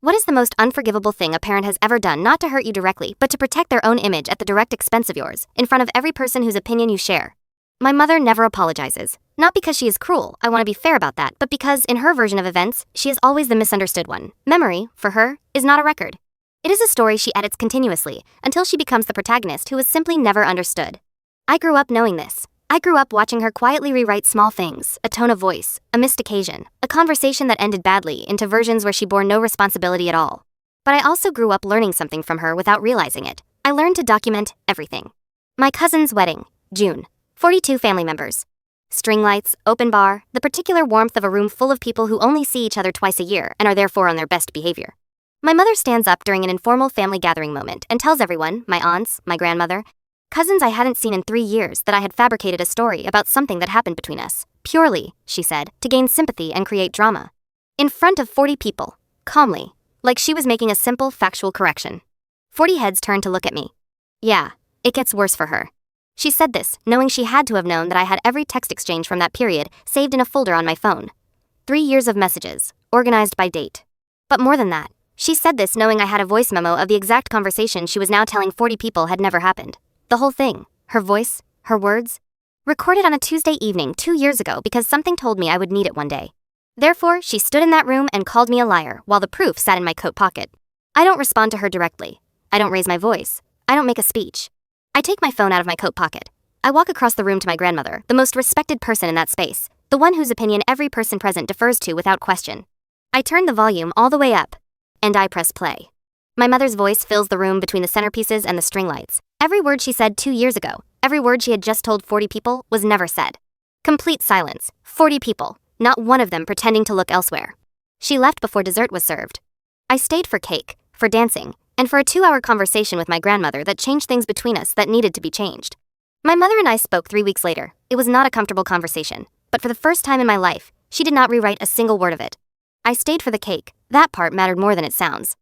What is the most unforgivable thing a parent has ever done, not to hurt you directly, but to protect their own image at the direct expense of yours, in front of every person whose opinion you share? My mother never apologizes. Not because she is cruel, I want to be fair about that, but because, in her version of events, she is always the misunderstood one. Memory, for her, is not a record. It is a story she edits continuously, until she becomes the protagonist who is simply never understood. I grew up knowing this. I grew up watching her quietly rewrite small things, a tone of voice, a missed occasion, a conversation that ended badly, into versions where she bore no responsibility at all. But I also grew up learning something from her without realizing it. I learned to document everything. My cousin's wedding, June. 42 family members. String lights, open bar, the particular warmth of a room full of people who only see each other twice a year and are therefore on their best behavior. My mother stands up during an informal family gathering moment and tells everyone, my aunts, my grandmother, cousins I hadn't seen in 3 years, that I had fabricated a story about something that happened between us, purely, she said, to gain sympathy and create drama. In front of 40 people, calmly, like she was making a simple factual correction. 40 heads turned to look at me. Yeah, it gets worse for her. She said this, knowing she had to have known that I had every text exchange from that period saved in a folder on my phone. 3 years of messages, organized by date. But more than that, she said this knowing I had a voice memo of the exact conversation she was now telling 40 people had never happened. The whole thing, her voice, her words, recorded on a Tuesday evening 2 years ago because something told me I would need it one day. Therefore, she stood in that room and called me a liar while the proof sat in my coat pocket. I don't respond to her directly. I don't raise my voice. I don't make a speech. I take my phone out of my coat pocket. I walk across the room to my grandmother, the most respected person in that space, the one whose opinion every person present defers to without question. I turn the volume all the way up, and I press play. My mother's voice fills the room between the centerpieces and the string lights. Every word she said 2 years ago, every word she had just told 40 people, was never said. Complete silence. 40 people, not one of them pretending to look elsewhere. She left before dessert was served. I stayed for cake, for dancing, and for a 2-hour conversation with my grandmother that changed things between us that needed to be changed. My mother and I spoke 3 weeks later. It was not a comfortable conversation, but for the first time in my life, she did not rewrite a single word of it. I stayed for the cake. That part mattered more than it sounds.